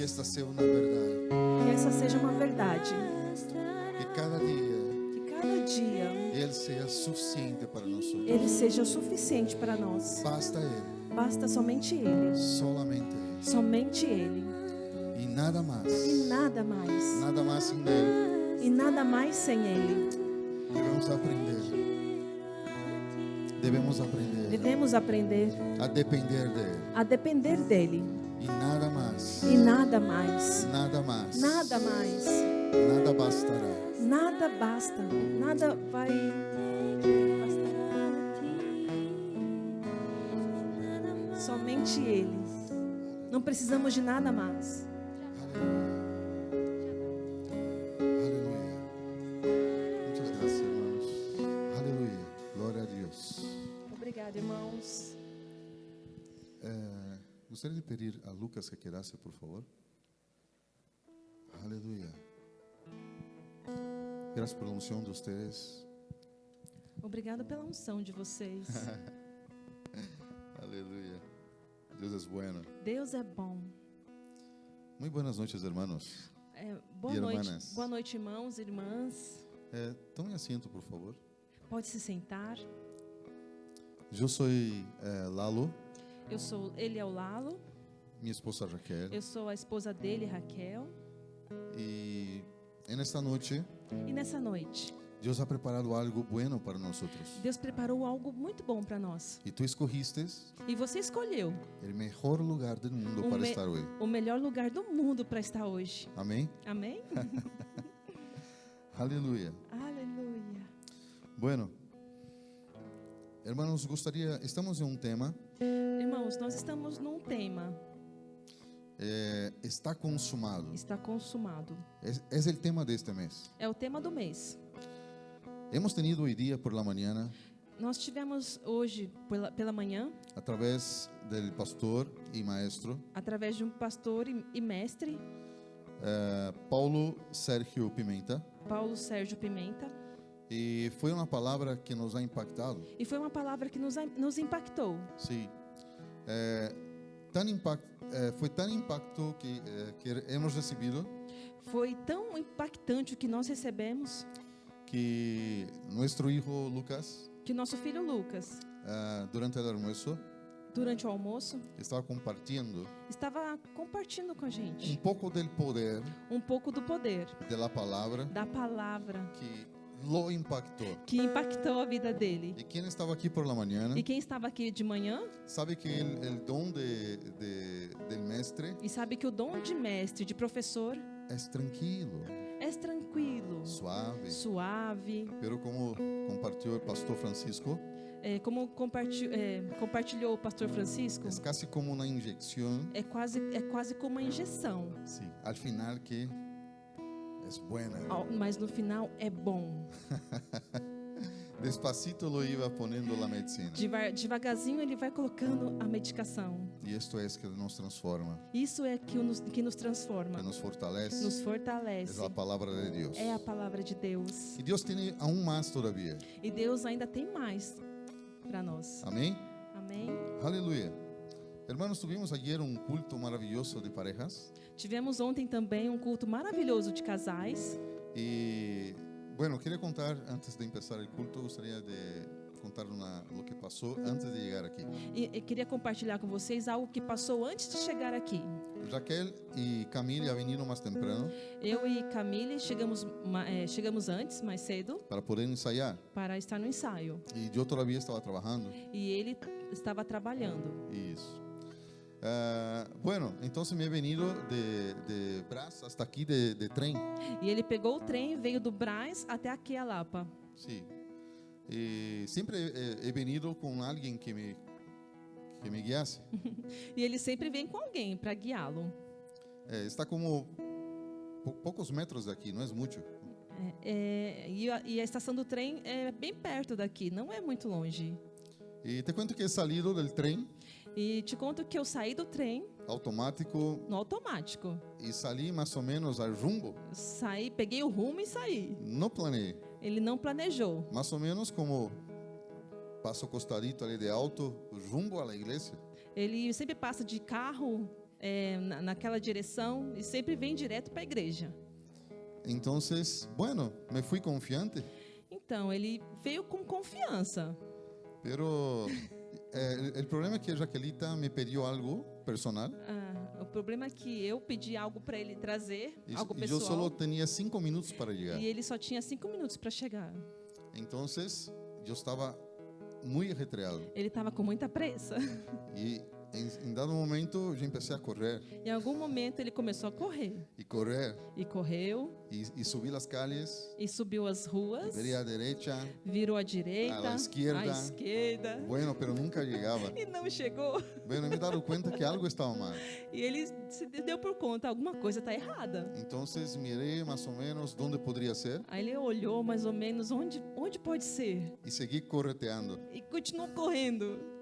Que esta seja uma verdade. Que essa seja uma verdade. Que cada dia Que cada dia Ele seja suficiente para nós. Ele seja o suficiente para nós. Basta Ele. Basta somente Ele. Solamente Ele. Somente Ele. E nada mais. E nada mais. Nada mais sem Ele. E nada mais sem Ele. Devemos aprender. Devemos aprender Devemos aprender a depender dEle. a depender dEle. E nada mais. E nada mais. Nada mais. Nada mais. Nada bastará. Nada basta. Nada vai bastar. Somente Ele. Não precisamos de nada mais. Aleluia. Muchas gracias, hermanos. Aleluia. Glória a Deus. Obrigada, irmãos. Gostaria de pedir a Lucas que quedasse, por favor. Aleluia. Graças por la unción de ustedes. Obrigada pela unção de vocês. Aleluia. Deus es bueno. Deus é bom. Muy buenas noches, hermanos. Boa E noite. irmãs. Boa noite, irmãos e irmãs. Tome asiento, por favor. Pode se sentar. Eu sou Lalo, Ele é o Lalo. minha esposa Raquel. Eu sou a esposa dele, Raquel. E nesta noite, E nessa noite, Deus ha preparado algo bueno para nós. Deus preparou algo muito bom para nós. E tu escogiste E você escolheu o melhor lugar do mundo para estar hoje. o melhor lugar do mundo para estar hoje. Amém? Amém? Aleluia. Aleluia. Bueno, hermanos, estamos em um tema, Irmãos, nós estamos num tema. está consumado. Está consumado. É o tema deste mês. É o tema do mês. Hemos tenido hoy día por la mañana, Nós tivemos hoje, pela manhã, através del pastor e maestro, através de um pastor e mestre, Paulo Sérgio Pimenta, Paulo Sérgio Pimenta. e foi uma palavra que nos ha impactado. E foi uma palavra que nos impactou. Sí. Foi tão impacto que hemos recebido Foi tão impactante o que nós recebemos que nuestro hijo Lucas, que nosso filho Lucas, durante el almuerzo, durante o almoço, estava compartilhando estava compartilhando com a gente pouco del poder um pouco do poder de la palavra da palavra que lo impactou. que impactou a vida dele. E quem estava aqui por la mañana E quem estava aqui de manhã sabe que el dom del mestre e sabe que o dom de mestre, de professor, é tranquilo, é tranquilo, suave. suave. Pero como compartilhou o pastor Francisco, Como compartilhou o pastor Francisco, é quase como uma injeção. é quase como uma injeção. Sí, al final que es buena. Mas no final é bom. Despacito lo iba poniendo la medicina. Devagarzinho ele vai colocando a medicação. Y esto es que nos transforma, Isso é que nos transforma, que nos fortalece. nos Es fortalece. la palabra de Dios. É a palavra de Deus. Y Dios tiene aún más todavía. E Deus ainda tem mais para nós. Amén. Amém? Aleluya. Hermanos, tuvimos ayer un culto maravilloso de parejas. Tivemos ontem também um culto maravilhoso de casais. Y bueno, quería contar, antes de empezar el culto, gustaría de contar lo que pasó antes de llegar aquí. E queria compartilhar com vocês algo que passou antes de chegar aqui. Raquel y Camille ya vinieron más temprano Eu e Camille chegamos antes, mais cedo, para poder ensayar. para estar no ensaio. Y yo todavía estaba trabajando. E ele estava trabalhando. Isso. Bueno, entonces me he venido de Brás hasta aquí de tren. E ele pegou o trem, veio do Brás até aqui a Lapa. Sí. Y siempre he venido con alguien que me guiase. E ele sempre vem com alguém para guiá-lo. Está como pocos metros daqui, não é muito. E a estação do trem é bem perto daqui, não é muito longe. Y te cuento que he salido del tren E te conto que eu saí do trem automático no automático. y salí más o menos al rumbo. Saí, peguei o rumo e saí. No planeé. Ele não planejou. Más o menos como paso costadito ali de auto rumbo a la iglesia. Ele sempre passa de carro naquela direção e sempre vem direto para a igreja. Entonces, bueno, me fui confiante, Então, ele veio com confiança. pero el problema es que Jaquelita me pidió algo personal O problema é que eu pedi algo para ele trazer, algo y yo pessoal, solo tenía 5 minutos para llegar. e ele só tinha 5 minutos para chegar. Entonces, yo estaba muy ajetreado Ele estava com muita pressa. y en dado momento yo empecé a correr Em algum momento ele começou a correr. y correr E correu, y subí las calles, e subiu as ruas, vería a derecha, virou à direita, A la izquierda. à esquerda, bueno, pero nunca llegaba. e não chegou. Bueno, me he dado cuenta que algo estaba mal. E ele se deu por conta, alguma coisa está errada. Entonces miré más o menos dónde podría ser Aí ele olhou mais ou menos onde pode ser y seguí correteando e continuou correndo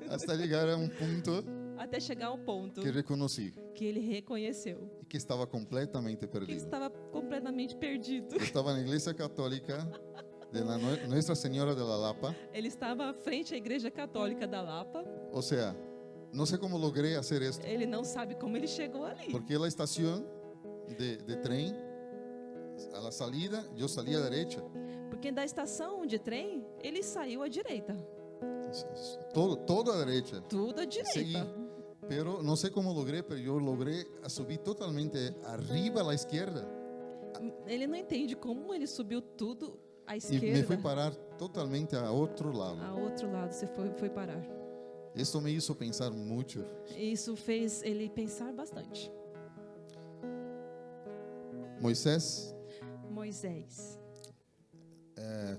hasta llegar a un punto até chegar ao ponto que reconocí que ele reconheceu y que estaba completamente que perdido. estava completamente perdido. Estaba en la iglesia católica de Nuestra Señora de la Lapa. Ele estava à frente à igreja católica da Lapa. O sea, no sé cómo logré hacer esto, Ele não sabe como ele chegou ali. porque la estación de tren, a la salida, yo salí a derecha. Porque da estação de trem, ele saiu à direita. Todo a derecha. Tudo à Seguí. direita. Pero no sé cómo logré, pero yo logré subir totalmente arriba a la izquierda Ele não entende como ele subiu tudo à y esquerda. me fui parar totalmente a otro lado. A outro lado você foi parar. Esto me hizo pensar mucho. Isso fez ele pensar bastante. Moisés, Moisés.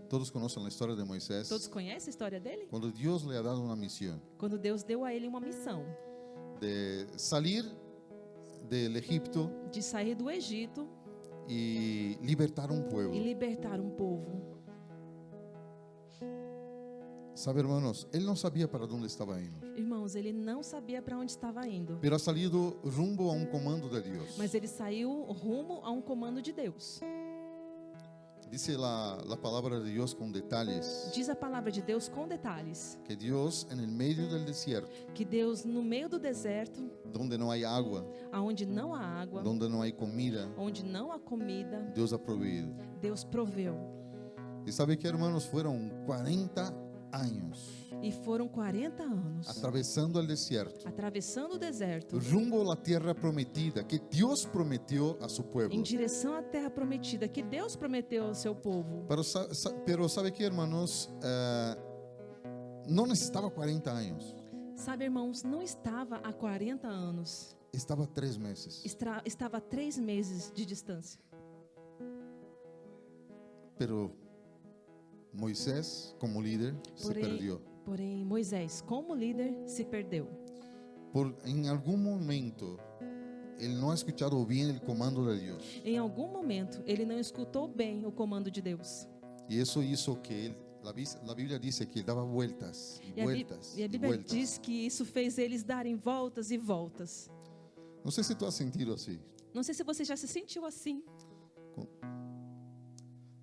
todos conocen la historia de Moisés. Todos conhecem a história dele? Cuando Dios le ha dado una misión Quando Deus deu a ele uma missão de salir del Egipto de sair do Egito y libertar un pueblo. e libertar um povo. Sabe, hermanos, él no sabía para dónde estaba yendo, Irmãos, ele não sabia para onde estava indo, pero ha salido rumbo a un comando de Dios. mas ele saiu rumo a um comando de Deus. Dice la palabra de Dios con detalles Diz a palavra de Deus com detalhes que Dios en el medio del desierto, que Deus no meio do deserto, donde no hay agua, aonde não há água, donde no hay comida, onde não há comida, Dios ha proveído. Deus proveu. Y sabe que, hermanos, fueron 40 años E foram 40 anos atravesando el desierto, atravessando o deserto rumbo a la tierra prometida que Dios prometió a su pueblo. em direção à terra prometida que Deus prometeu ao seu povo. Pero sabe que, hermanos, no necesitaba 40 años, Sabe, irmãos, não estava há 40 anos, estaba 3 meses. estava a 3 meses de distância. Pero Moisés, como líder, se perdió. Porém, Moisés, como líder, se perdeu. En algún momento, él no ha escuchado bien el comando de Dios. Em algum momento, ele não escutou bem o comando de Deus. Y eso hizo que él, la Biblia dice que daba vueltas y E vueltas a y Bíblia vueltas. diz que isso fez eles darem voltas e voltas. No sé si tú has sentido así, Não sei se você já se sentiu assim,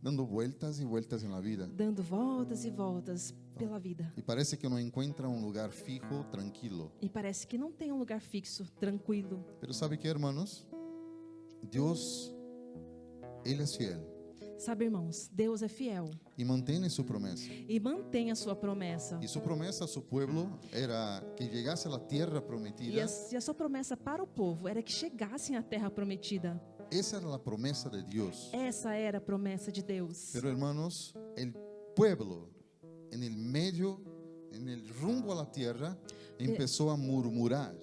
dando vueltas y vueltas en la vida. dando voltas e voltas pela vida. Y parece que no encuentra un lugar fijo, tranquilo. E parece que não tem um lugar fixo, tranquilo. Pero ¿sabe qué, hermanos? Dios, Él es fiel Sabe, irmãos, Deus é fiel y mantiene su promesa. e mantém a sua promessa. Y su promesa a su pueblo era que llegase a la tierra E prometida. a sua promessa para o povo era que chegassem à terra prometida. Esa era la promesa de Dios. Essa era a promessa de Deus. Pero, hermanos, el pueblo en el medio, en el rumbo a la tierra, empezó a murmurar.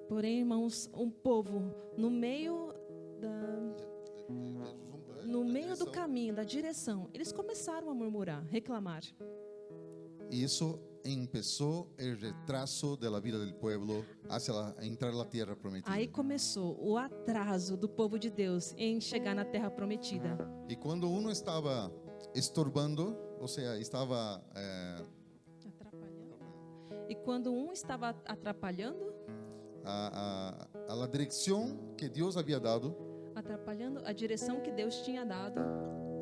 Porém, irmãos, um povo no meio do caminho, da direção, eles começaram a murmurar, reclamar. Y eso empezó el retraso de la vida del pueblo hacia entrar a la tierra prometida. Aí começou o atraso do povo de Deus em chegar na terra prometida. Y cuando uno estaba estorbando, o sea, estaba Atrapalhando. E quando um estava atrapalhando a la dirección que Dios había dado a direção que Deus tinha dado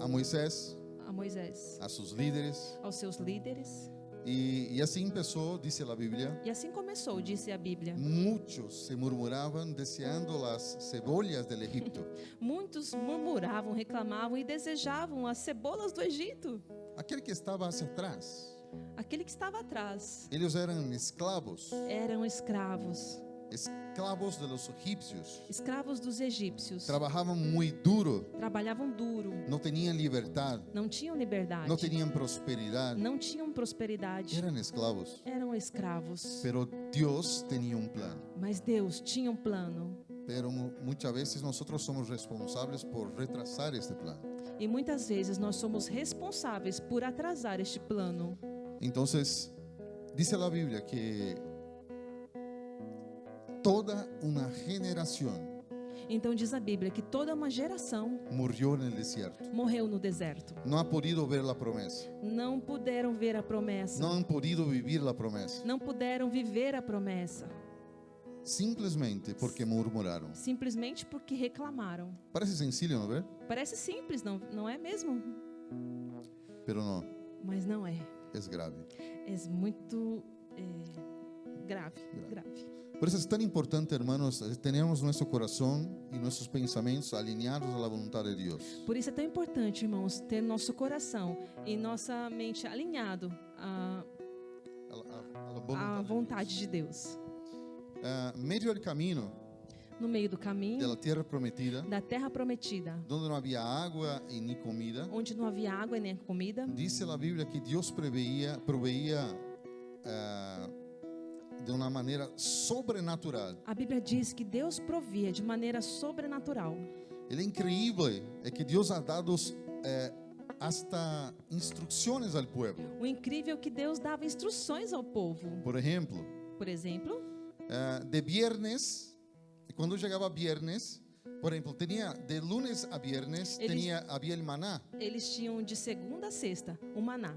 a Moisés, a Moisés, a sus líderes, aos seus líderes, Y así empezó, dice la Biblia. E assim começou, disse a Bíblia. Muchos se murmuraban deseando las cebollas del Egipto. Muitos murmuravam, reclamavam e desejavam as cebolas do Egito. Aquel que estaba hacia atrás, Aquele que estava atrás ellos eran esclavos, eram escravos, esclavos de los egipcios. escravos dos egípcios. Trabajaban muy duro, Trabalhavam duro, no tenían libertad, não tinham liberdade, no tenían prosperidad, não tinham prosperidade, eran esclavos. eram escravos. Pero Dios tenía un plan. Mas Deus tinha um plano. Pero muchas veces nosotros somos responsables por retrasar este plan. E muitas vezes nós somos responsáveis por atrasar este plano. Entonces, dice la Biblia que toda una generación Então diz a Bíblia que toda uma geração murió en el desierto. morreu no deserto. No ha podido ver la promesa. Não puderam ver a promessa. No han podido vivir la promesa. Não puderam viver a promessa. Simplesmente porque murmuraron. Simplesmente porque reclamaram. Parece sencillo, ¿no ve? Parece simples, não é mesmo? Pero no, Mas não é. es grave. É muito grave. Por eso es tan importante, hermanos, tenemos nuestro corazón y nuestros pensamientos alineados a la voluntad de Dios. Por isso é tão importante, irmãos, ter nosso coração e nossa mente alinhado A la à voluntad vontade de Deus. Medio del camino No meio do de caminho la tierra prometida, da terra prometida, donde no había agua y ni comida, onde não havia água e nem comida, dice la Biblia que Dios proveía de una manera sobrenatural. a Bíblia diz que Deus provia de maneira sobrenatural. El increíble es que Dios ha dado hasta instrucciones al pueblo. O incrível é que Deus dava instruções ao povo. Por ejemplo, Por exemplo, de viernes, cuando llegaba viernes, por ejemplo, tenía de lunes a viernes, había el maná eles tinham de segunda a sexta o maná.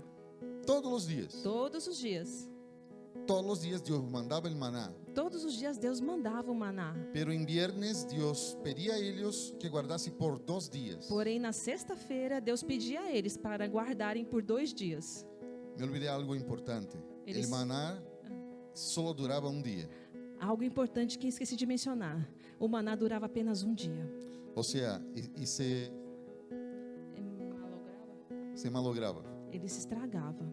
todos los días. Todos os dias. Todos los días Dios mandaba el maná. Todos os dias Deus mandava o maná. Pero en viernes Dios pedía a ellos que guardase por 2 días. Porém, na sexta-feira, Deus pedia a eles para guardarem por 2 dias. Me olvidé algo importante. Eles- El maná solo duraba un día. Algo importante que esqueci de mencionar. O maná durava apenas um dia. O sea, y se malograba. Ele se estragava.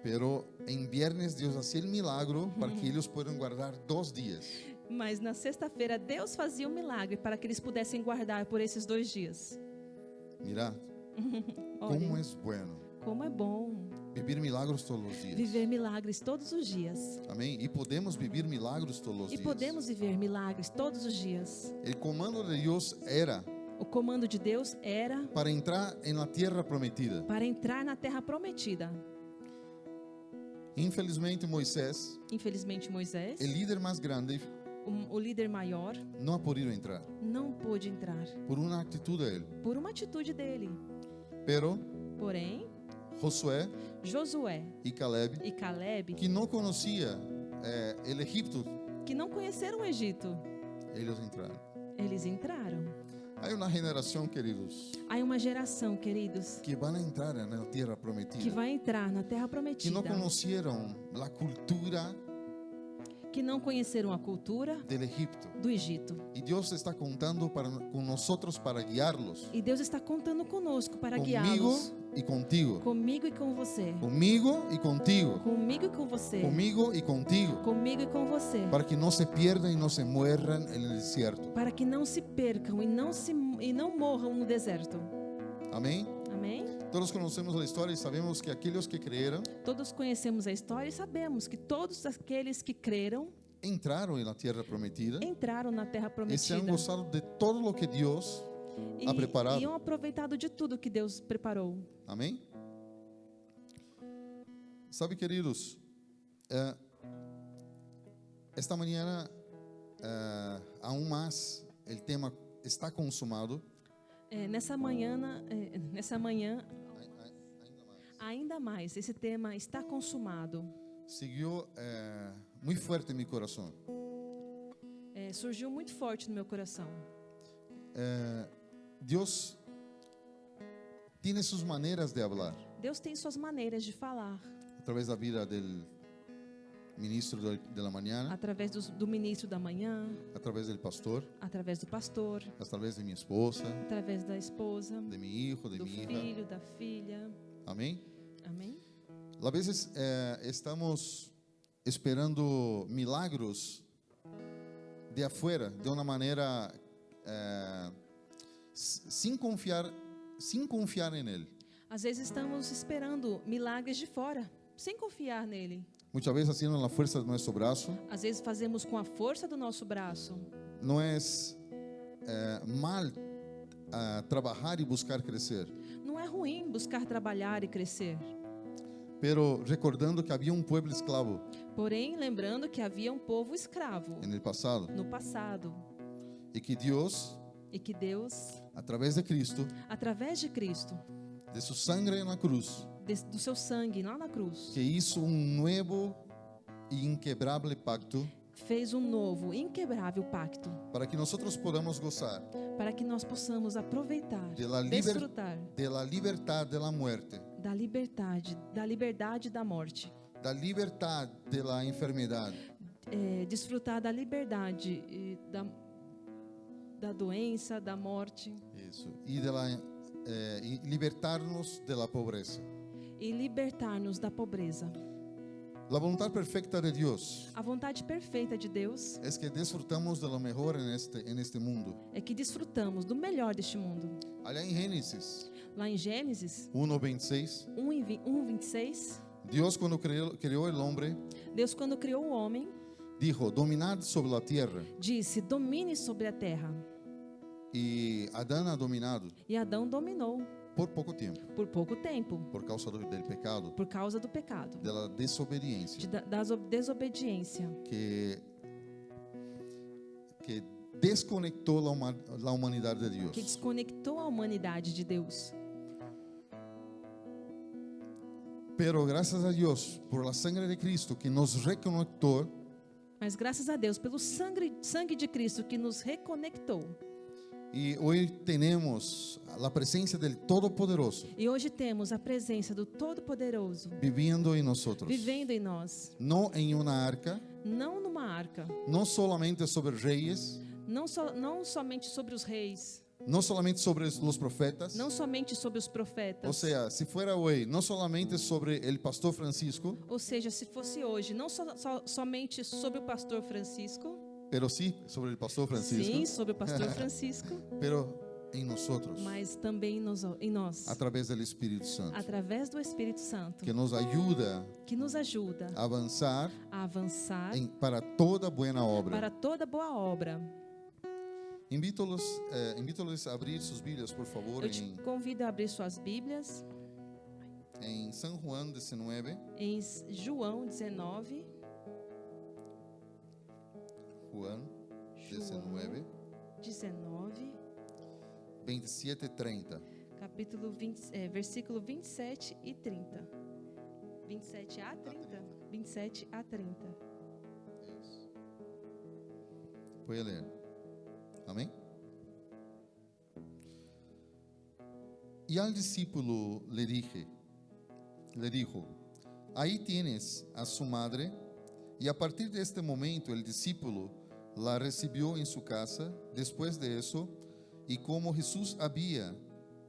Pero en viernes Dios hacía el milagro para que ellos puedan guardar 2 días. Mas na sexta-feira, Deus fazia um milagre para que eles pudessem guardar por esses 2 dias. Mira, Olhem, cómo es bueno como é bom vivir milagros todos los días. viver milagres todos os dias. Amén. Y podemos vivir milagros todos los E días. podemos viver milagres todos os dias. El comando de Dios era O comando de Deus era para entrar en la tierra prometida. para entrar na terra prometida. Infelizmente Moisés, Infelizmente, Moisés, el líder más grande, o líder maior, no ha podido entrar não pôde entrar por una actitud de él. por uma atitude dele. Pero Porém, Josué Josué y Caleb, e Caleb, que no conocía el Egipto, que não conheceram o Egito, ellos entraron. eles entraram. Hay una generación, queridos, Há uma geração, queridos, que van a entrar en la tierra que prometida, vai entrar na terra que prometida, no conocieron la cultura que não conheceram a cultura del Egipto. do Egito. Y Dios está contando con nosotros para guiarlos, E Deus está contando conosco para conmigo guiá-los. y contigo, Comigo e com você. conmigo y contigo, Comigo e com você. conmigo y contigo, Comigo e com você. para que no se pierdan y no se mueran en el desierto. Para que não se percam e não morram no deserto. Amén. Amém? Todos conocemos la historia y sabemos que aquellos que creyeron Todos conhecemos a história e sabemos que todos aqueles que creram entraron en la tierra prometida entraram na terra y se han prometida gozado de todo lo que Dios ha preparado. e iam aproveitado de tudo que Deus preparou. Amén. Sabe, queridos, esta mañana aún más el tema está consumado. Nessa manhã, ainda mais, esse tema está consumado. Siguió muy fuerte en mi corazón. Surgiu muito forte no meu coração. Dios tiene sus maneras de hablar. Deus tem suas maneiras de falar. través da vida del ministro de la mañana, através do ministro da manhã, através del pastor, através do pastor, através de mi esposa, através da esposa, de mi hijo, de do mi hija. filho, da filha. Amém? Amém? A vezes estamos esperando milagros de afuera, de uma maneira sem confiar em Ele. Às vezes estamos esperando milagres de fora, sem confiar nele. Muitas vezes haciendo la fuerza de nuestro brazo. Às vezes fazemos com a força do nosso braço. Não é mal trabalhar e buscar crescer. Não é ruim buscar trabalhar e crescer. Pero recordando que havia um povo escravo Porém, lembrando que havia um povo escravo no passado no passado e que Deus, e que Deus, através de Cristo, através de Cristo, de sua sangue na cruz, do seu sangue lá na cruz, que hizo um novo e inquebrável pacto fez um novo, inquebrável pacto para que nós podamos gozar para que nós possamos aproveitar, de la desfrutar liberdade de la muerte, da liberdade da morte, da liberdade de la enfermidade, desfrutar da liberdade da doença, da morte, isso, e libertar-nos de la pobreza. e libertar-nos da pobreza. La voluntad perfecta de Dios A vontade perfeita de Deus es que disfrutamos de lo mejor en este mundo. é que desfrutamos do melhor deste mundo. Allá en Génesis Lá em Gênesis 1:26, 1:26, Dios cuando creó el hombre, Deus, quando criou o homem, dijo, dominad sobre la tierra. disse: domine sobre a terra. Y Adán ha dominado E Adão dominou por poco tiempo, por pouco tempo, por causa del pecado, por causa do pecado, de la desobediencia, da desobediência, que desconectó la humanidad de que Dios. desconectou a humanidade de Deus. Pero gracias a Dios por la sangre de Cristo que nos reconectó. Mas graças a Deus pelo sangue de Cristo que nos reconectou. Y hoy tenemos la presencia del Todopoderoso E hoje temos a presença do Todo-Poderoso viviendo en nosotros. vivendo em nós, No en una arca, não numa arca, no solamente sobre reyes, não somente sobre os reis, no solamente sobre los profetas. não somente sobre os profetas. O sea, si fuera hoy, no solamente sobre el pastor Francisco, Ou seja, se fosse hoje, não somente sobre o pastor Francisco, pero sí sobre el pastor Francisco, sim, sobre o pastor Francisco, pero en nosotros, mas também em nós, a través del Espíritu Santo, através do Espírito Santo, que nos ayuda que nos ajuda a avanzar a avançar para toda buena obra. para toda boa obra. Invito-los a abrir sus Biblias, por favor, Eu te convido a abrir suas Bíblias en San Juan 19. em João 19. Juan 19, 27 e 30. Capítulo 20, versículo 27 e 30. 27 a 30? 27 a 30. Puede leer. Amén. Y al discípulo le dijo, ahí tienes a su madre. Y a partir de este momento el discípulo la recibió en su casa. Después de eso, y como Jesús había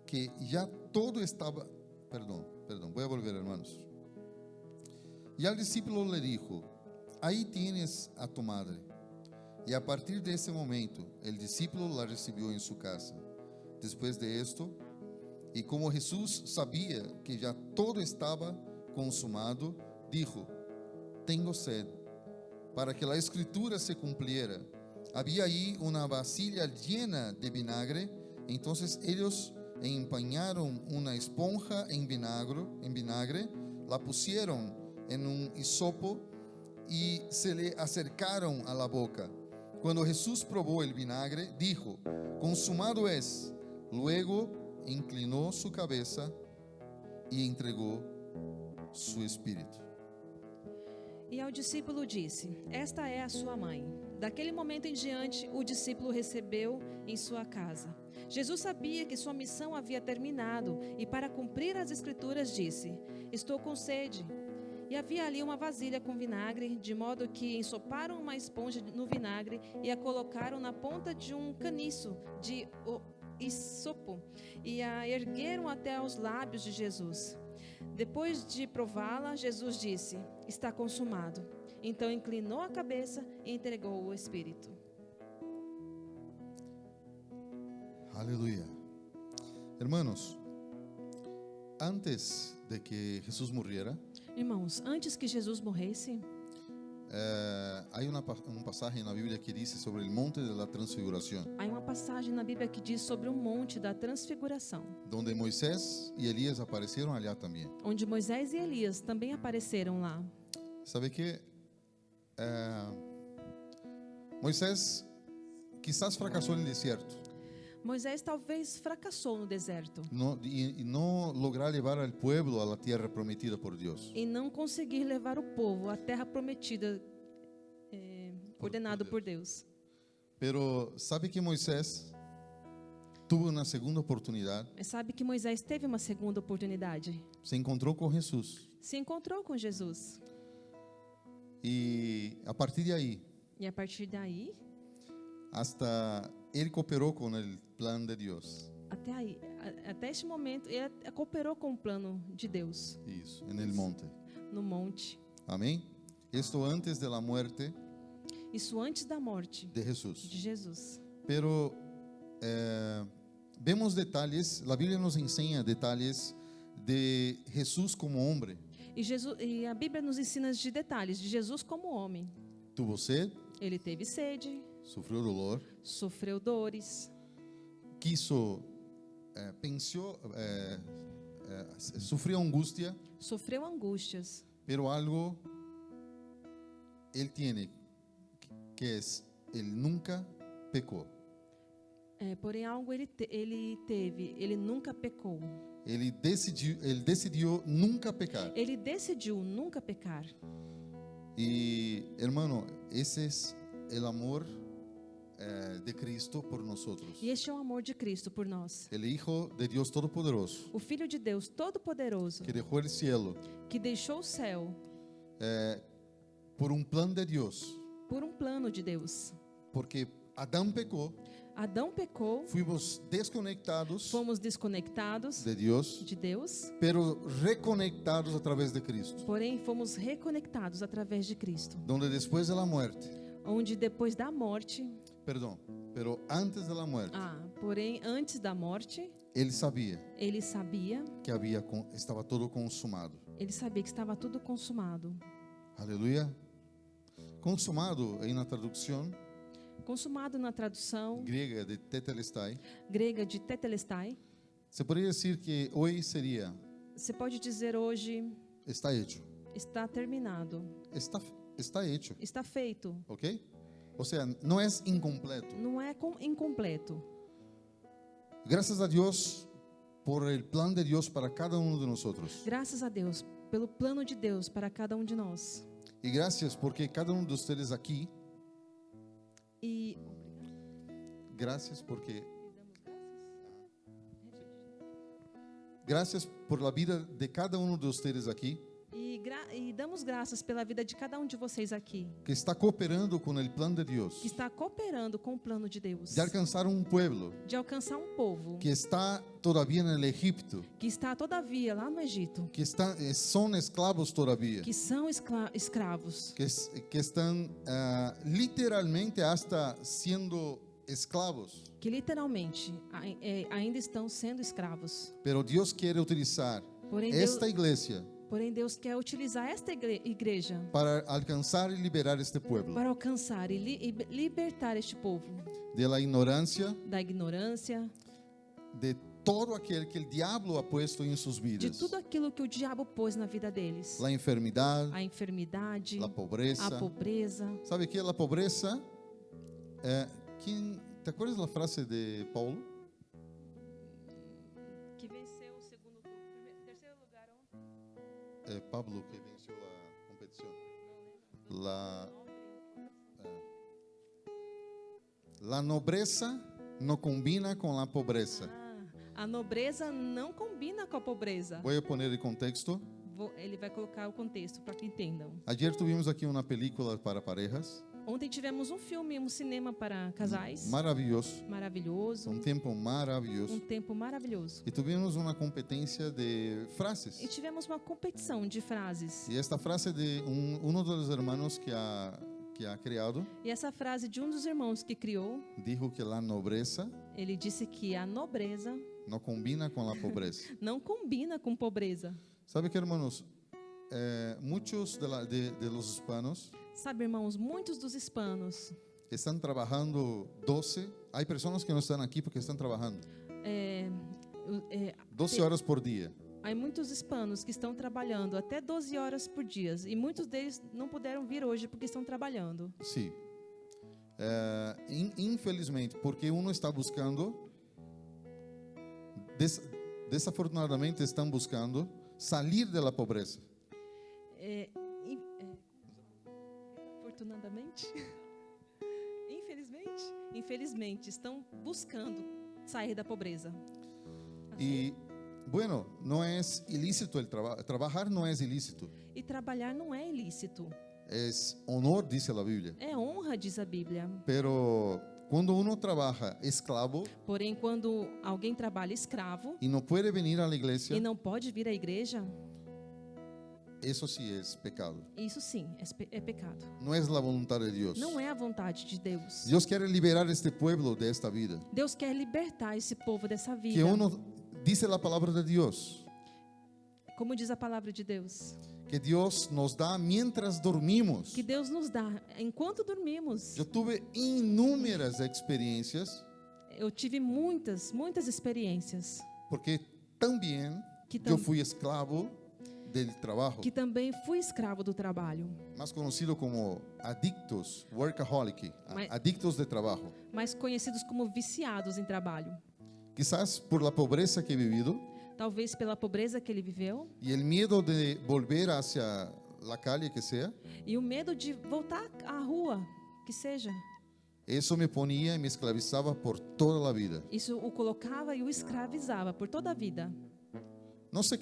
que ya todo estaba, perdón, voy a volver, hermanos. Y al discípulo le dijo, ahí tienes a tu madre. Y a partir de ese momento el discípulo la recibió en su casa. Después de esto, y como Jesús sabía que ya todo estaba consumado, dijo, tengo sed. Para que la escritura se cumpliera, había ahí una vasija llena de vinagre. Entonces ellos empañaron una esponja en vinagre, la pusieron en un hisopo y se le acercaron a la boca. Cuando Jesús probó el vinagre, dijo, consumado es. Luego inclinó su cabeza y entregó su espíritu. E ao discípulo disse, esta é a sua mãe. Daquele momento em diante, o discípulo recebeu em sua casa. Jesus sabia que sua missão havia terminado e para cumprir as escrituras disse, estou com sede. E havia ali uma vasilha com vinagre, de modo que ensoparam uma esponja no vinagre e a colocaram na ponta de um caniço de hisopo e a ergueram até aos lábios de Jesus. Depois de prová-la, Jesus disse: está consumado. Então inclinou a cabeça e entregou o Espírito. Aleluya. Hermanos, antes de que Jesús muriera, Irmãos, antes que Jesus morresse, hay un pasaje en la Biblia que dice sobre el monte de la transfiguración, há uma passagem na Bíblia que diz sobre o monte da transfiguração, donde Moisés y Elías aparecieron allá también. onde Moisés e Elias também apareceram lá. ¿Sabe qué? Moisés quizás fracasó en el desierto Moisés talvez fracassou no deserto y no lograr llevar al pueblo a la tierra prometida por Dios. em não conseguir levar o povo à terra prometida, ordenado por Deus. Pero ¿sabe que Moisés tuvo una segunda oportunidad? Mas sabe que Moisés teve uma segunda oportunidade. Se encontró con Jesús Se encontrou com Jesus. y a partir de ahí, E a partir daí, hasta él cooperó con el plan de Dios. até este momento, ele cooperou com o plano de Deus Eso, en el monte. no monte. Amén. Esto antes de la muerte Isso antes da morte de Jesús. de Jesus. Pero vemos detalles, la Biblia nos enseña detalles de Jesús como hombre. E a Bíblia nos ensina de detalhes de Jesus como homem. Tuvo sed, Ele teve sede, sufrió dolor, sofreu dores, quiso, pensó, sufrió angustia, sofreu angústias. pero algo él tiene, que es, él nunca pecó. Porém, algo ele teve, ele nunca pecou. Él decidió nunca pecar. Ele decidiu nunca pecar. Y hermano, ese es el amor de Cristo por nosotros. E este é o amor de Cristo por nós. El Hijo de Dios Todopoderoso, O Filho de Deus Todo-Poderoso, que dejó el cielo que deixou o céu por un plan de Dios. por um plano de Deus. Porque Adán pecó, Adão pecou, fuimos desconectados fomos desconectados de Dios, de Deus, pero reconectados a través de Cristo. porém fomos reconectados através de Cristo. Donde después de la muerte, Onde depois da morte, perdón, pero antes de la muerte, porém antes da morte, él sabía ele sabia que estaba todo consumado. que estava tudo consumado. Aleluya. Consumado en la traducción Consumado na tradução griega de tetelestai, grega de tetelestai, se podría decir que hoy sería você pode dizer hoje, está hecho, está terminado, está hecho, está feito. ¿ok? O sea, no es incompleto. Não é incompleto. Gracias a Dios por el plan de Dios para cada uno de nosotros. Graças a Deus pelo plano de Deus para cada um de nós. Y gracias porque cada uno de ustedes aquí, E gracias porque gracias por la vida de cada uno de ustedes aquí, e damos graças pela vida de cada um de vocês aqui, que está cooperando con el plan de Dios, que está cooperando com o plano de Deus, de alcanzar un pueblo de alcançar um povo que está todavía en el Egipto, que está todavia lá no Egito, que son esclavos todavía, que são escravos, que están literalmente hasta siendo esclavos. que literalmente ainda estão sendo escravos. Pero Dios quiere utilizar Porém esta iglesia Deus quer utilizar esta igreja para alcanzar y liberar este pueblo para alcançar e libertar este povo de la ignorancia, da ignorância, de todo aquel que el diablo ha puesto en sus de vidas. tudo aquilo que o diabo pôs na vida deles. La enfermedad, A enfermidade, la pobreza. a pobreza. ¿Sabe qué? La pobreza, ¿te acuerdas la frase de Paulo? Que venceu o terceiro lugar ontem. Pablo que venció la competición. La nobreza no combina con la pobreza. A nobreza não combina com a pobreza. Voy a poner el contexto. ele vai colocar o contexto para que entendam. Ayer tuvimos aquí una película para parejas, Ontem tivemos um filme, um cinema para casais. maravilloso, Maravilhoso. un tiempo Um maravilloso. tempo maravilhoso. Y tuvimos una competencia de frases. E tivemos uma competição de frases. Y esta frase de uno de los hermanos que ha creado, E essa frase de um dos irmãos que criou, dijo que la nobleza ele disse que a nobreza no combina con la pobreza. não combina com pobreza. ¿Sabe qué, hermanos? Muchos de los hispanos Sabe, irmãos, muitos dos hispanos están trabajando 12. Hay personas que no están aquí porque están trabajando 12 horas por día. há muitos hispanos que estão trabalhando até 12 horas por dia. E muitos deles não puderam vir hoje porque estão trabalhando. Sí. Infelizmente, porque uno está buscando, desafortunadamente están buscando salir de la pobreza. Afortunadamente, infelizmente, estão buscando sair da pobreza. Y bueno, no es ilícito el trabajo. Trabajar no es ilícito. E trabalhar não é ilícito. Es honor, dice la Biblia. É honra, diz a Bíblia. Pero cuando uno trabaja esclavo Porém, quando alguém trabalha escravo y no puede venir a la iglesia, e não pode vir à igreja, eso sí es pecado. isso sim é pecado. No es la voluntad de Dios. Não é a vontade de Deus. Dios quiere liberar este pueblo de esta vida. Deus quer libertar esse povo dessa vida. Que uno dice la palabra de Dios, Como diz a palavra de Deus, que Dios nos da mientras dormimos. que Deus nos dá enquanto dormimos. Yo tuve inúmeras experiencias Eu tive muitas experiências porque también que, yo fui esclavo del trabajo, que também fui escravo do trabalho, más conocido como adictos, workaholic, Mas- adictos de trabajo. mas conhecidos como viciados em trabalho. Quizás por la pobreza que he vivido Talvez pela pobreza que ele viveu y el miedo de volver hacia la calle que sea, e o medo de voltar à rua, que seja. eso me ponía y me esclavizaba por toda la vida. Isso o colocava e o escravizava por toda a vida. No sé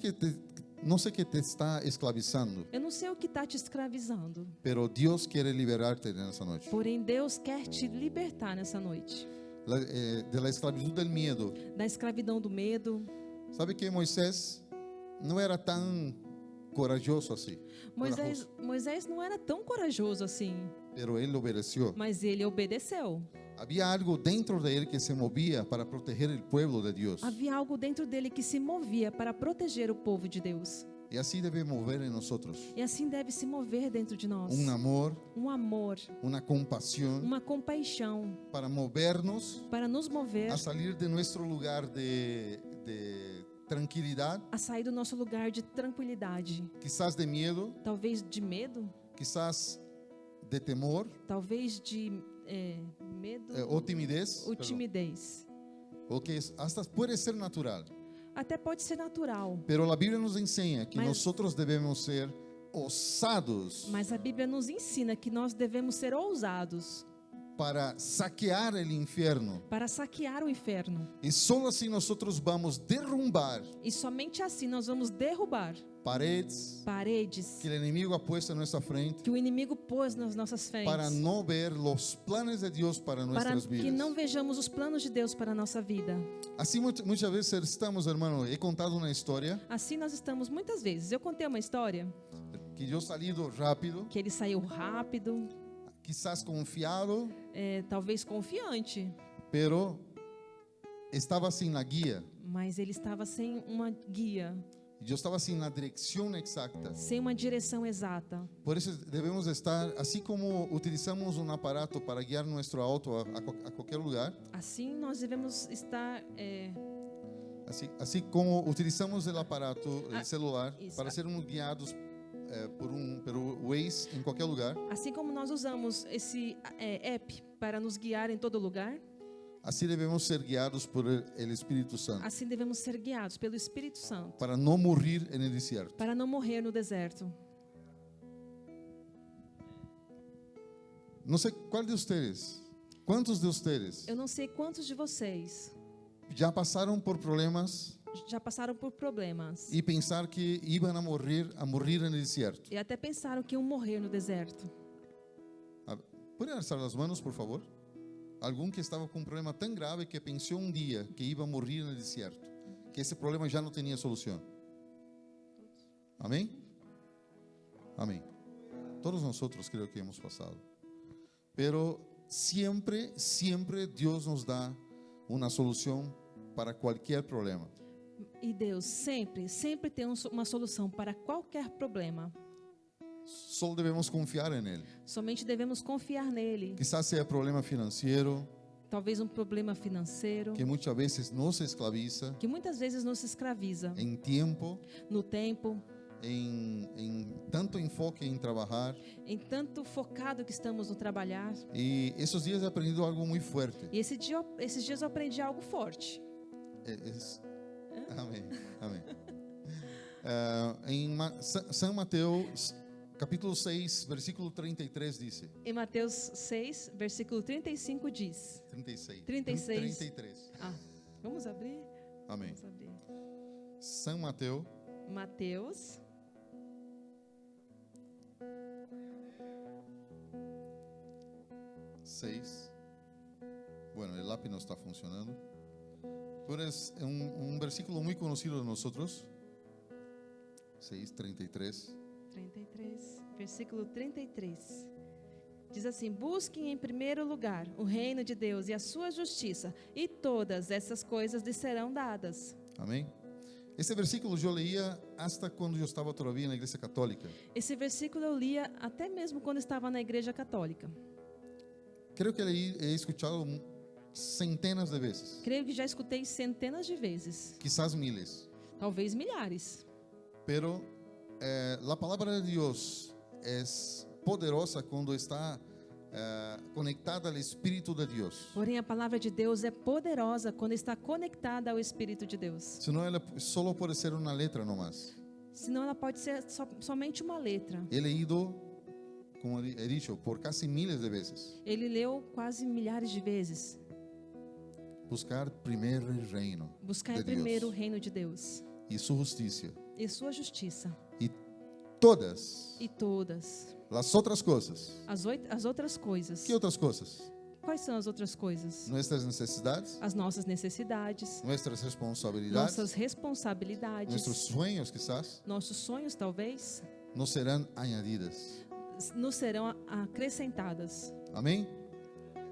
qué te está esclavizando, Eu não sei o que está te escravizando, pero Dios quiere liberarte en esa noche. porém Deus quer te libertar nessa noite De la esclavitud del miedo. da escravidão do medo. ¿Sabe que Moisés no era tan corajoso así? Moisés não era tão corajoso assim, Pero él obedeció. mas ele obedeceu. Había algo dentro de él que se movía para proteger el pueblo de Dios. Havia algo dentro dele que se movia para proteger o povo de Deus. Y así debe mover en nosotros. E assim deve se mover dentro de nós. Un amor, Um amor, una compasión uma compaixão para movernos para nos mover a salir de nuestro lugar de tranquilidad, a sair do nosso lugar de tranquilidade, quizás de miedo, talvez de medo, quizás de temor talvez de medo o timidez, ou perdón, timidez. o que hasta puede ser natural. Até pode ser natural, Pero la Biblia nos enseña que Mas- nosotros debemos ser osados mas a Bíblia nos ensina que nós devemos ser ousados para saquear el infierno. para saquear o inferno. Y solo así nosotros vamos derrumbar E somente assim nós vamos derrubar paredes paredes que el enemigo ha puesto en nuestra frente que o inimigo pôs nas nossas frentes, para no ver los planes de Dios para para nuestras que vidas. não vejamos os planos de Deus para a nossa vida. Así muchas veces estamos, hermano. He contado una historia Assim nós estamos muitas vezes. Eu contei uma história que yo he salido rápido, que ele saiu rápido, quizás confiado, talvez confiante, pero estaba sin la guía. mas ele estava sem uma guia, Yo estaba sin la dirección exacta. sem uma direção exata. Por eso debemos estar, así como utilizamos un aparato para guiar nuestro auto a cualquier lugar, Assim nós devemos estar así como utilizamos el aparato, el Ah, celular, isso. para sermos guiados por Waze en cualquier lugar, assim como nós usamos esse app para nos guiar em todo lugar, así debemos ser guiados por el Espíritu Santo, assim devemos ser guiados pelo Espírito Santo para no morir en el desierto. para não morrer no deserto. No sé cuál de ustedes, cuántos de ustedes Eu não sei quantos de vocês ya pasaron por problemas já passaram por problemas. y pensar que iban a morir en el desierto. E até pensaram que iam morrer no deserto. ¿Pueden alzar las manos, por favor? Alguien que estaba con un problema tan grave que pensó un día que iba a morir en el desierto, que ese problema ya no tenía solución. Amén. Amén. Todos nosotros creo que hemos pasado. Pero siempre Dios nos da una solución para cualquier problema. E Deus sempre tem uma solução para qualquer problema. Solo debemos confiar en Él. Somente devemos confiar nele. Quizás sea problema financiero, Talvez um problema financeiro, que muchas veces nos esclaviza que muitas vezes nos escraviza. en tiempo, No tempo, en tanto enfoque en trabajar. em tanto focado que estamos no trabalhar. Y esos días he aprendido algo muy fuerte. E esses dias eu aprendi algo forte. Amén, amén. En San Mateo, capítulo 6, versículo 33 dice. Em Mateus 6, versículo 35 diz. 36. 36. 33. Vamos abrir? Amém. Vamos abrir. San Mateo, Mateus 6. Bueno, el lápiz no está funcionando. Pero es un versículo muy conocido de nosotros. 6, 33. 33, versículo 33. Diz assim: busquem em primeiro lugar o reino de Deus e a sua justiça, e todas essas coisas lhes serão dadas. Amén. Este versículo yo leía hasta cuando yo estaba todavía en la iglesia católica. Esse versículo eu lia até mesmo quando estava na igreja católica. Creo que he escuchado centenas de veces, Creio que já escutei centenas de vezes, quizás miles. talvez milhares. Pero la palabra de Dios es poderosa cuando está conectada al Espíritu de Dios. Porém, a palavra de Deus é poderosa quando está conectada ao Espírito de Deus. Si no, ela solo puede ser una letra nomás. Senão ela pode ser somente uma letra. He leído, como he dicho, por casi miles de veces. Ele leu quase milhares de vezes. Buscar primero el reino Buscar de primeiro o Dios reino de Deus y su justicia. e sua justiça. Y todas E todas las otras cosas. as outras coisas. ¿Qué otras cosas? Quais são as outras coisas? Nuestras necesidades, As nossas necessidades, nuestras responsabilidades, nossas responsabilidades, nuestros sueños quizás, nossos sonhos talvez no serán añadidas. nos serão acrescentadas. Amén.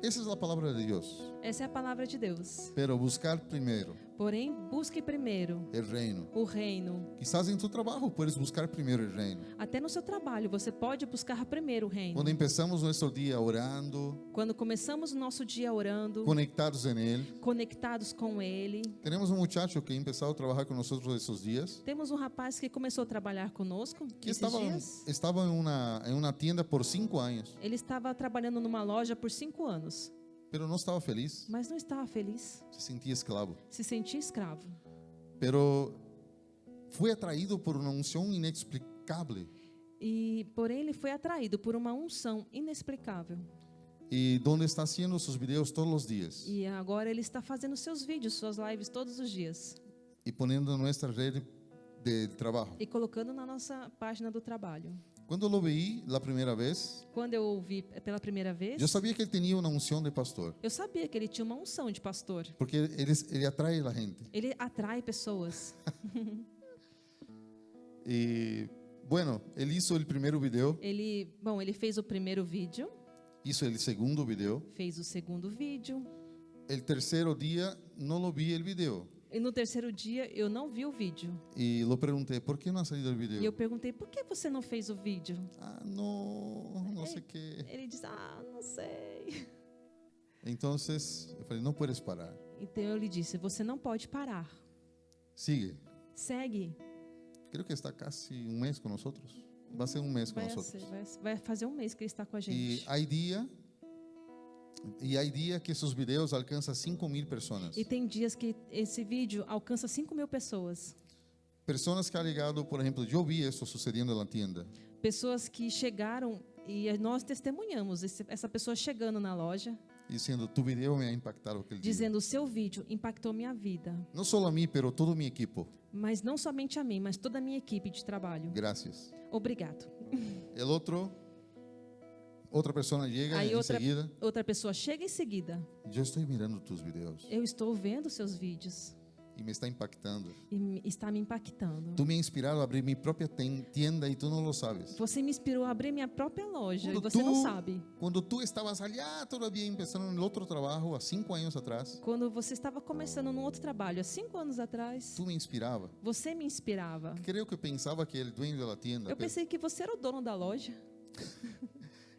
Esa es la palabra de Dios. Essa é a palavra de Deus. Pero buscar primero Porém, busque primeiro el reino. o reino. Quizás en tu trabajo puedes buscar primero el reino. Até no seu trabalho, você pode buscar primeiro o reino. Cuando empezamos nuestro día orando, Quando começamos o nosso dia orando, conectados en Él. conectados com Ele. Tenemos un muchacho que ha empezado a trabajar con nosotros esos días, Temos um rapaz que começou a trabalhar conosco que esses dias. estaba en una tienda por 5 años, Ele estava trabalhando numa loja por 5 anos, pero no estaba feliz, mas não estava feliz. se sentía esclavo. Se sentia escravo. Pero fue atraído por una unción inexplicable. Porém, ele foi atraído por uma unção inexplicável. Y donde está haciendo sus videos todos los días E agora ele está fazendo seus vídeos, suas lives todos os dias. y poniendo en nuestra red de trabajo. E colocando na nossa página do trabalho. Cuando lo veí la primera vez, Quando eu ouvi pela primeira vez, yo sabía que él tenía una unción de pastor, eu sabia que ele tinha uma unção de pastor. porque él atrae a la gente. Ele atrai pessoas. Y bueno, él hizo el primer video, Ele fez o primeiro vídeo, hizo el segundo video. fez o segundo vídeo. El tercer día no lo vi el video E no terceiro dia eu não vi o vídeo. y lo pregunté, ¿por qué no ha salido el E eu video? perguntei, por que você não fez o vídeo? No sé qué. Ele disse, não sei. Entonces, yo falei, no puedes parar. Então eu lhe disse, você não pode parar. Sigue. Segue. Creo que está casi un mes con nosotros. Va a ser un mes con nosotros. Vai fazer um mês que ele está com a Y gente. hay día que sus videos alcanzan 5,000 personas. E tem dias que esse vídeo alcança 5.000 pessoas. Personas que han llegado, por ejemplo, yo vi eso sucediendo en la tienda. Pessoas que chegaram e nós testemunhamos essa pessoa chegando na loja. diciendo, tu video me ha impactado aquel día. dizendo: o seu vídeo impactou minha vida. No solo a mí, pero todo mi equipo. Mas não somente a mim, mas toda a minha equipe de trabalho. Gracias. Obrigado. El otro, otra persona llega Aí enseguida. outra pessoa chega em seguida. Yo estoy mirando tus videos Eu estou vendo seus vídeos y me está impactando. e está me impactando. Tú me has inspirado a abrir mi propia tienda y tú no lo sabes. Você me inspirou a abrir minha própria loja e Quando você não sabe. Cuando tú estabas allá todavía empezando en el otro trabajo, a 5 años atrás, Quando você estava começando num outro trabalho, há 5 anos atrás, tú me inspirabas. você me inspirava. Creo que pensaba que el dueño de la tienda. Eu pensei que você era o dono da loja.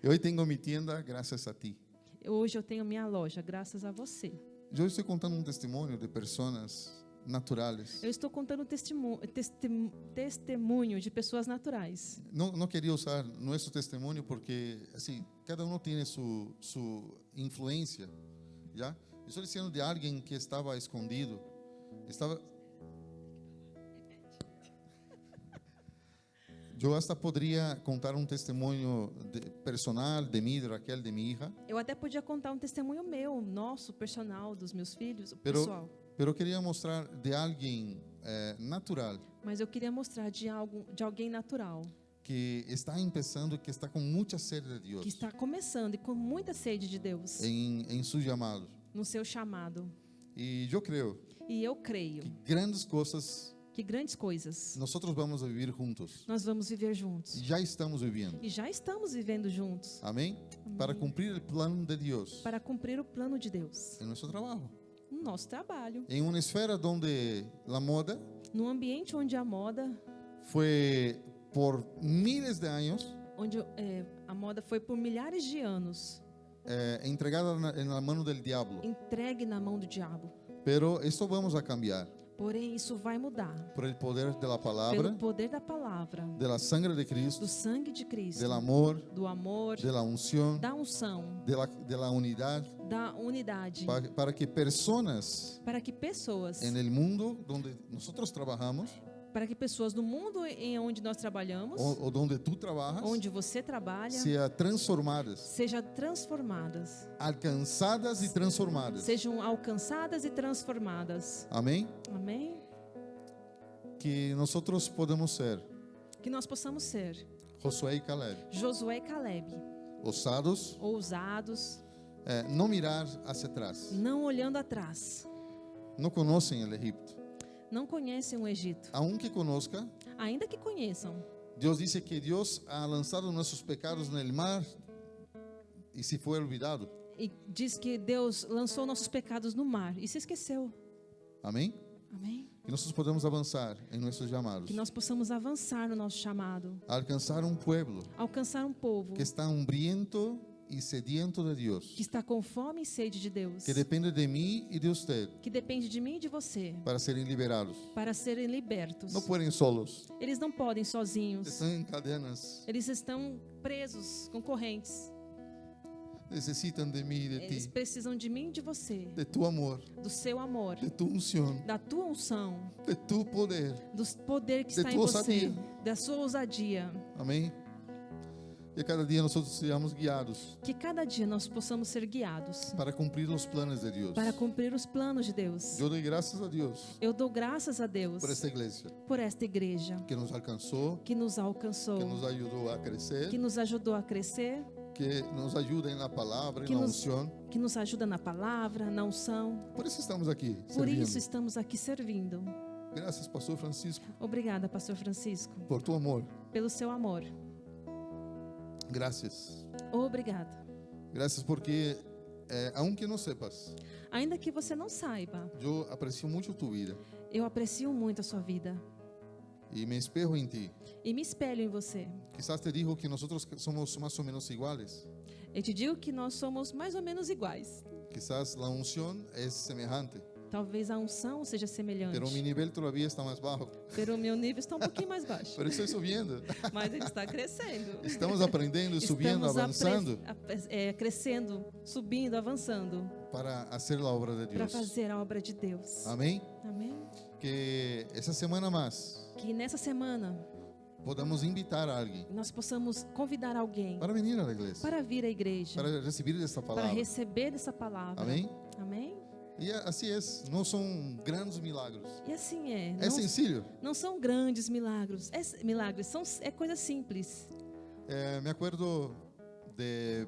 Y hoy tengo mi tienda gracias a ti. Hoje eu tenho minha loja, graças a você. Yo estoy contando un testimonio de personas naturales. Eu estou contando testemunho de pessoas naturais. No quería usar nuestro testimonio porque así cada uno tiene su influencia, ¿ya? Estoy diciendo de alguien que estaba escondido, Yo hasta podría contar un testimonio personal de mí, de Raquel, de mi hija, Eu até podia contar um testemunho meu, nosso, personal, dos meus filhos, o pessoal. pero quería mostrar de alguien natural Mas eu queria mostrar de alguém natural, que está empezando, que está con mucha sed de Dios que está começando e com muita sede de Deus en su llamado. no seu chamado. Y yo creo E eu creio que grandes cosas que grandes coisas nosotros vamos a vivir juntos. nós vamos viver juntos. Ya estamos viviendo. E já estamos vivendo juntos Amén. Para cumplir el plan de Dios para cumprir o plano de Deus en nuestro trabajo. no nosso trabalho. En una esfera donde la moda Num ambiente onde a moda, fue por miles de años onde a moda foi por milhares de anos entregada en la mano del diablo. entregue na mão do diabo. Pero esto vamos a cambiar Porém, isso vai mudar por el poder de la pelo palabra, poder da palavra, de la sangre de Cristo, do sangue de Cristo, del amor, do amor, de la unción, da unção, de la unidad, da unidade, para que personas para que pessoas, en el mundo donde nosotros trabajamos para que pessoas no mundo em onde nós trabalhamos, o donde tú trabajas, onde você trabalha, sean transformadas, sejam transformadas, alcanzadas y transformadas. sejam alcançadas e transformadas. Amén. Amém? Que nosotros podemos ser Que nós possamos ser Josué y Caleb, Josué e Caleb, osados, ousados, no mirar hacia atrás. não olhando atrás, No conocen el Egipto. não conhecem o Egito, Aunque conozca, ainda que conheçam. Dios dice que Dios ha lanzado nuestros pecados en el mar y se fue olvidado. E diz que Deus lançou nossos pecados no mar e se esqueceu. Amén. Amém? Que nosotros podemos avanzar en nuestros llamados, Que nós possamos avançar no nosso chamado, alcanzar un pueblo alcançar um povo que está hambriento y sediento de Dios, que está com fome e sede de Deus, que depende de mí y de usted que depende de mim e de você, para serem liberados. para serem libertos. No pueden solos, Eles não podem sozinhos. están en cadenas, Eles estão presos com correntes. necesitan de mí y de Eles ti, precisam de mim e de você, de tu amor, do seu amor, de tu unción, da tua unção, de tu poder. do poder que De está em tua você, ousadia. da sua ousadia. Amén. Y a cada día nosotros seamos guiados Que cada dia nós possamos ser guiados para cumplir los planes de Dios. para cumprir os planos de Deus. Yo doy gracias a Dios Eu dou graças a Deus por esta iglesia por esta igreja que nos alcanzó, que nos alcançou, que nos ayudó a crecer, que nos ajudou a crescer, que nos ayuda en la palabra, que en la nos, unción. que nos ajuda na palavra, na unção. Por eso estamos aquí. Por Servindo. isso estamos aqui servindo. Gracias, Pastor Francisco, Obrigada, Pastor Francisco, por tu amor. pelo seu amor. Gracias. Obrigada. Gracias porque, aunque no sepas, Ainda que você não saiba, yo aprecio mucho tu vida eu aprecio muito a sua vida y me espejo en ti. e me espelho em você. Quizás te dijo que nosotros somos más o menos iguales. Eu te digo que nós somos mais ou menos iguais. Quizás la unción es semejante, Talvez a unção seja semelhante, pero mi nivel todavía está más bajo. pero o meu nível está um pouquinho mais baixo. Pero estoy subiendo. Mas ele está crescendo. Estamos aprendiendo, subiendo, Estamos avanzando crescendo, subindo, avançando para hacer la obra de para Dios. fazer a obra de Deus. Amén. Amém? Que esa semana más Que nessa semana podamos invitar a alguém nós possamos convidar alguém para venir à igreja, para vir à igreja, para receber esta para palavra. receber essa palavra. Amém? Amém? E assim é, não são grandes milagros. E assim é. É sencillo. Não são grandes milagres. Milagres é coisa simples. Me acuerdo de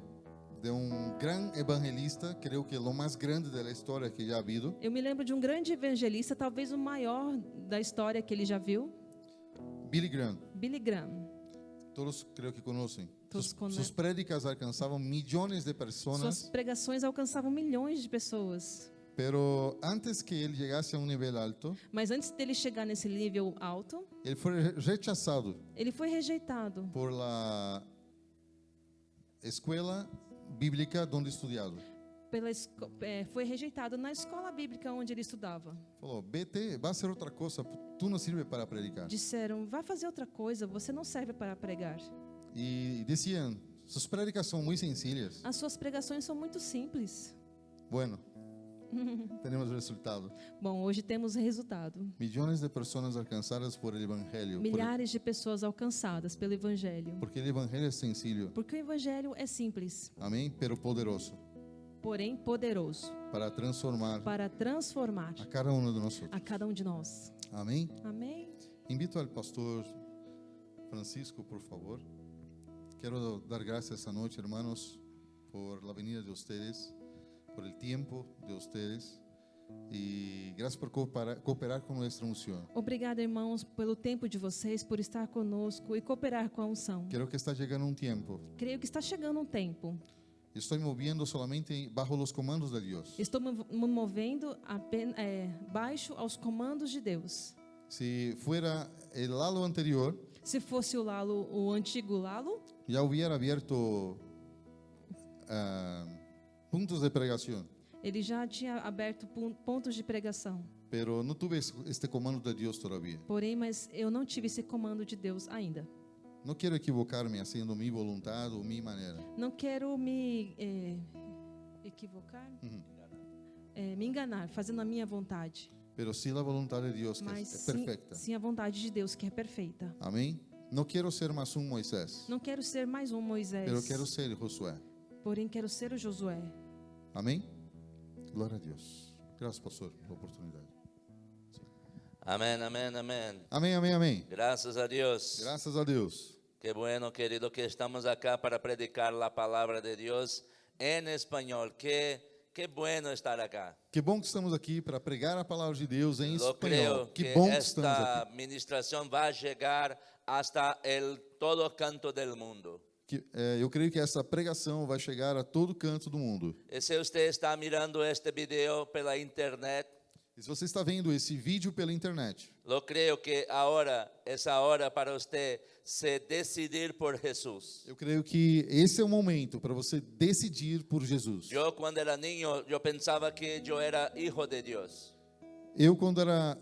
um grande evangelista, creio que o mais grande da história que já ha habido, Eu me lembro de um grande evangelista, talvez o maior da história que ele já viu, Billy Graham. Billy Graham. Todos creio que conhecem. Todos Sus prédicas alcançavam milhões de Suas pessoas, pregações alcançavam milhões de pessoas. pero antes que ele chegasse a um nível alto, Mas antes dele chegar nesse nível alto, ele foi rechazado ele foi rejeitado por la escuela bíblica onde estudado. Foi rejeitado na escola bíblica onde ele estudava. Falou, vete, vai ser outra coisa, tu não sirve para predicar. Disseram, vá fazer outra coisa, você não serve para pregar. E diziam, suas prédicas são muito sencillas. As suas pregações são muito simples. Bueno, temos resultado. Bom, hoje temos resultado. Milhões de pessoas alcançadas por el evangelho. Milhares de pessoas alcançadas pelo evangelho. Porque o evangelho é sencillo. Porque o evangelho é simples, Amém? Pero poderoso porém poderoso para transformar para transformar a cada um de nós. a cada um de nós. Amém? Amém? Invito ao pastor Francisco, por favor. Quero dar graças esta noite, hermanos, por la venida de ustedes, por el tiempo de ustedes e graças por cooperar com nossa unção. Obrigada, irmãos, pelo tempo de vocês, por estar conosco e cooperar com a unção. Quero que está chegando um tempo. Creio que está chegando um tempo. Estou me movendo solamente bajo os comandos de Deus. Estou me movendo baixo aos comandos de Deus. Se fuera el Lalo anterior, Se fosse o antigo Lalo, já hubiera abierto pontos de pregação. ele já tinha aberto pontos de pregação. Pero não tuve este comando de Deus todavía. Porém, mas eu não tive esse comando de Deus ainda. Não quero equivocar-me haciendo mi voluntad ou mi maneira. Não quero me equivocar, me enganar, fazendo a minha vontade. Pero sí la voluntad de Deus que Mas é sim, perfeita. sim a vontade de Deus que é perfeita. Amém? Não quero ser mais um Moisés, Não quero ser mais um Moisés, pero quero ser Josué. porém quero ser o Josué. Amém? Glória a Deus. Graças, pastor, pela oportunidade. Amén, amén, amén. Amém, amém, amém. Gracias a Dios. Graças a Deus. Qué bueno, querido, que estamos acá para predicar la palabra de Dios en español. Qué bueno estar acá. Que bom que estamos aqui para pregar a palavra de Deus em Yo espanhol. creo Que que bom que estamos esta aqui. administración va a llegar hasta el todo canto del mundo. Eu creio que essa pregação vai chegar a todo canto do mundo. Y si usted está mirando este video pela internet, E se você está vendo esse vídeo pela internet, yo creo que ahora es hora para usted se decidir por Jesús. eu creio que esse é o momento para você decidir por Jesus. Yo cuando era niño, yo pensaba que yo era hijo de Dios. Eu, quando era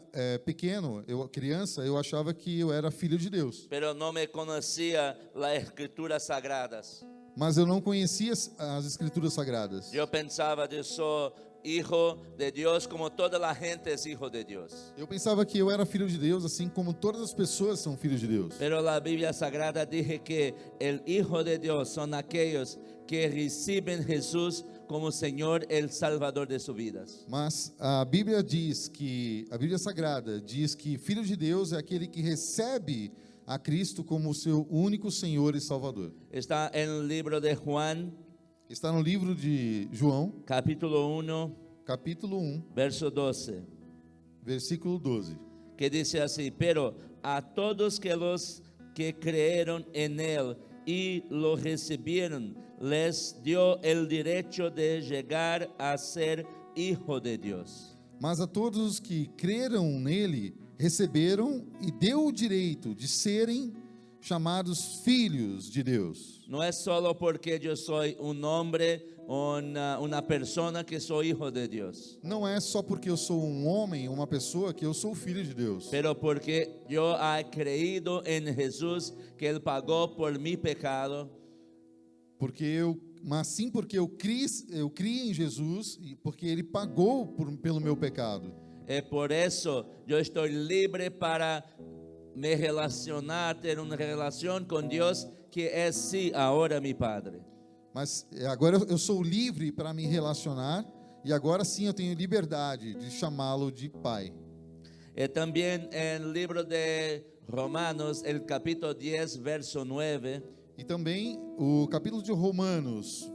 pequeno, criança, eu achava que eu era filho de Deus. Pero no me conocía las escrituras sagradas. Mas eu não conhecia as escrituras sagradas. Yo pensaba que soy hijo de Dios como toda la gente es hijo de Dios. Eu pensava que eu era filho de Deus, assim como todas as pessoas são filhos de Deus. Pero la Biblia Sagrada dice que el hijo de Dios son aquellos que reciben Jesús como Señor, el Salvador de sus vidas. Mas a Bíblia Sagrada diz que filho de Deus é aquele que recebe a Cristo como o seu único Senhor e Salvador. Está en el libro de Juan, Está no livro de João, capítulo 1, capítulo 1, verso 12, versículo 12. que dice así: pero a todos que los que creyeron en él y lo recibieron, les dio el derecho de llegar a ser hijo de Dios. Mas a todos os que creram nele, receberam e deu o direito de serem chamados filhos de Deus. No es solo porque yo soy un hombre, una persona que soy hijo de Dios, Não é só porque eu sou um homem, uma pessoa, que eu sou filho de Deus. pero porque yo he creído en Jesús, que Él pagó por mi pecado, Mas sim porque eu criei em Jesus e porque Ele pagou pelo meu pecado. por eso yo estoy libre para me relacionar, ter uma relação com Deus que é sim agora meu Padre. Mas agora eu sou livre para me relacionar e agora sim eu tenho liberdade de chamá-lo de Pai. E também no livro de Romanos, el capítulo 10, verso 9, E também o capítulo de Romanos,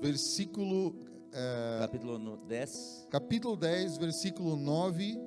capítulo 10, versículo 9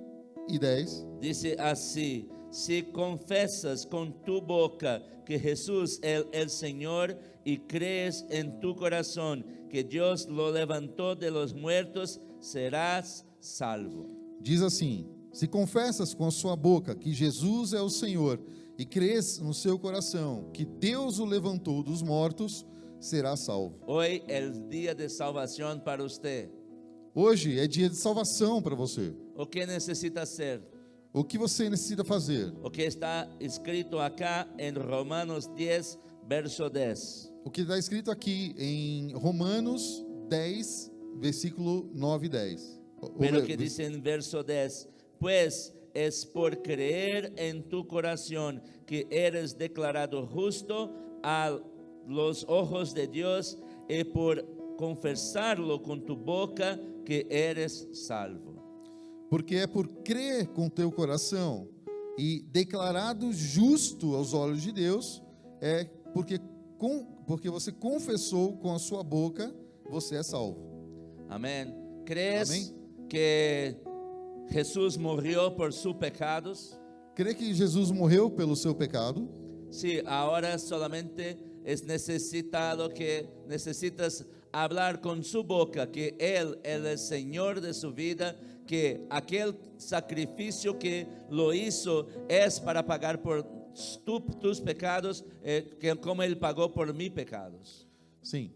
e 10, diz assim: se confessas com tu boca que Jesús es el Señor y crees en tu corazón que Dios lo levantó de los muertos, serás salvo. diz assim: se confessas com a sua boca que Jesus é o Senhor e crês no seu coração que Deus o levantou dos mortos, será salvo. Hoy el día de salvación para usted. Hoje é dia de salvação para você. ¿O qué necesita hacer? O que você necessita fazer? O que está escrito acá en Romanos 10, verso 10. O que está escrito aqui em Romanos 10, versículo 9 e 10. Pero que dice en verso 10, pues es por creer en tu corazón que eres declarado justo a los ojos de Dios y por confesarlo con tu boca que eres salvo. Porque é por crer com teu coração e declarado justo aos olhos de Deus, é porque você confessou com a sua boca, você é salvo. Amén. ¿Crees Amén. que Jesús murió por sus pecados? Crê que Jesus morreu pelo seu pecado? Sí, ahora solamente es necesitas hablar con su boca que Él es el Señor de su vida, que aquel sacrificio que lo hizo es para pagar por tus pecados, que como Ele pagou por mis pecados. Sim.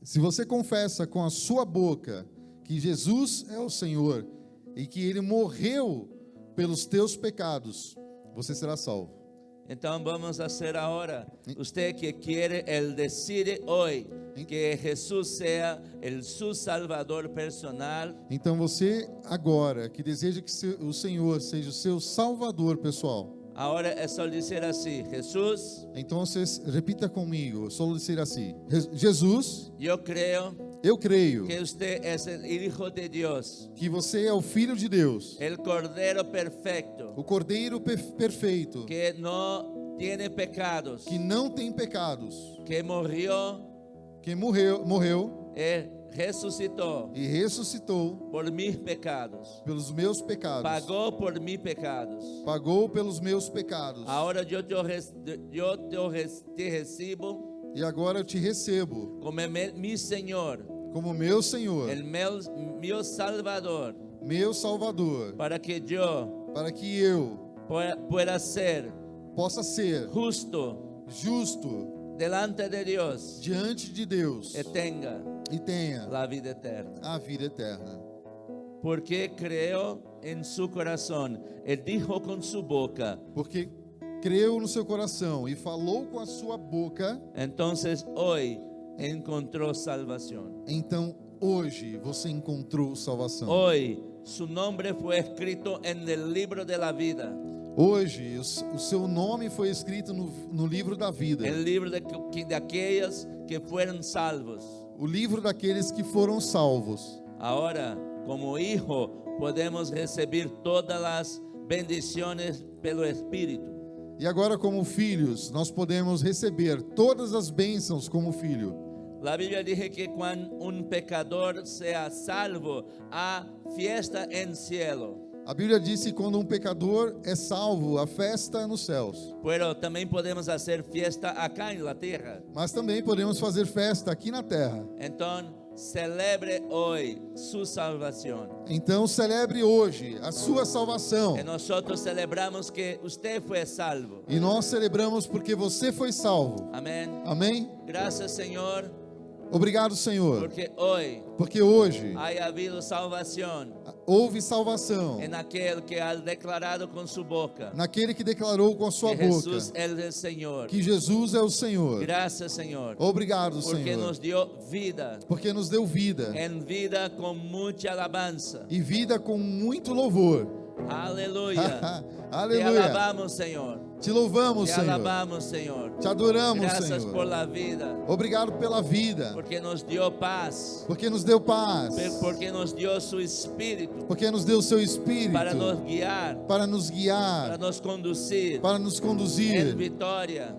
Se você confessa com a sua boca que Jesus é o Senhor e que Ele morreu pelos teus pecados, você será salvo. Então vamos fazer agora. Usted que quiere, Él decide hoy que Jesús sea el su Salvador personal. Então você agora que deseja que o Senhor seja o seu Salvador pessoal, Agora é só dizer assim: Jesús, então vocês repita comigo, só dizer assim: Jesus, eu creio eu creio que usted es el Hijo de Dios, que você é o Filho de Deus, el Cordero perfecto, o Cordeiro perfeito, que no tiene pecados, que não tem pecados, que morreu que morreu e resucitou e ressuscitou por mis pecados, pelos meus pecados, pagou por mis pecados. pagou pelos meus pecados. Ahora yo te recibo E agora eu te recebo como mi Señor, como meu Senhor, mi Salvador, meu Salvador, para que yo para que eu pueda ser possa ser justo justo delante de Dios diante de Deus y tenga e tenha la vida eterna. a vida eterna. Porque creo en su corazón, Él dijo con su boca, Porque creu no seu coração e falou com a sua boca, entonces hoy encontró salvación. então hoje você encontrou salvação. Hoy su nombre fue escrito en el libro de la vida, Hoje o seu nome foi escrito no livro da vida, el libro de aquellos que fueron salvos. o livro daqueles que foram salvos. Ahora, como hijo, podemos recibir todas las bendiciones pelo Espíritu. E agora, como filhos, nós podemos receber todas as bênçãos como filho. La Biblia dice que cuando un pecador sea salvo, há fiesta en cielo. A Bíblia diz que quando um pecador é salvo, a festa é nos céus. Pero también podemos hacer fiesta acá en la tierra. Mas também podemos fazer festa aqui na terra. Entonces, celebre hoy su salvación. Então celebre hoje a sua salvação. Y nosotros celebramos que usted fue salvo. E nós celebramos porque você foi salvo. Amén. Amém? Gracias, Señor, Obrigado, Senhor. porque hoy Porque hoje ha habido salvación houve salvação en aquel que ha declarado con su boca naquele que declarou com a sua que boca Jesús es el Señor. que Jesus é o Senhor. Gracias, Señor, Obrigado, porque Senhor. nos dio vida, Porque nos deu vida. en vida con mucha alabanza. E vida com muito louvor. Aleluya. Te Aleluia. alabamos, Señor. Te louvamos, Te Senhor. alabamos, Señor. Te adoramos, Gracias por Senhor. la vida, Obrigado pela vida, porque nos dio paz, porque nos deu paz, porque nos dio su espíritu porque nos deu o seu Espírito para nos guiar, para nos para guiar, nos conducir para nos en conduzir victoria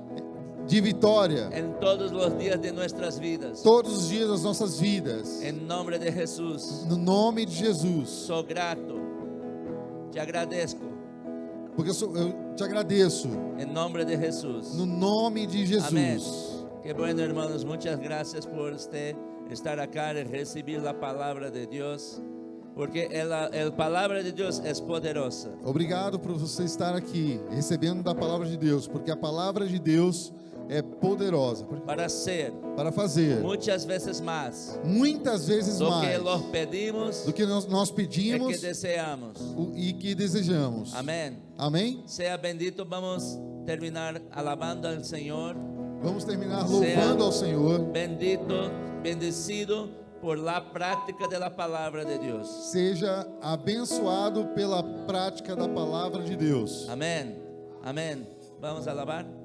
de vitória en todos los días de nuestras vidas. todos os dias das nossas vidas. En nombre de Jesús, No nome de Jesus, soy grato, te agradezco, porque eu te agradeço. en nombre de Jesús. No nome de Jesus. Amén. Qué bueno, hermanos, muchas gracias por usted estar acá y recibir la palabra de Dios, porque la palabra de Dios es poderosa. Obrigado por você estar aqui recebendo da palavra de Deus, porque a palavra de Deus é poderosa Para ser para fazer muchas veces más muitas vezes lo que mais los pedimos do que nós y pedimos que deseamos. e que desejamos. Amén. Amém? Sea bendito. Vamos a terminar alabando al Señor. Vamos terminar Sea louvando ao Senhor. Bendito, bendecido por la práctica de la palabra de Dios. Seja abençoado pela prática da palavra de Deus. Amén. Amén. Vamos a alabar.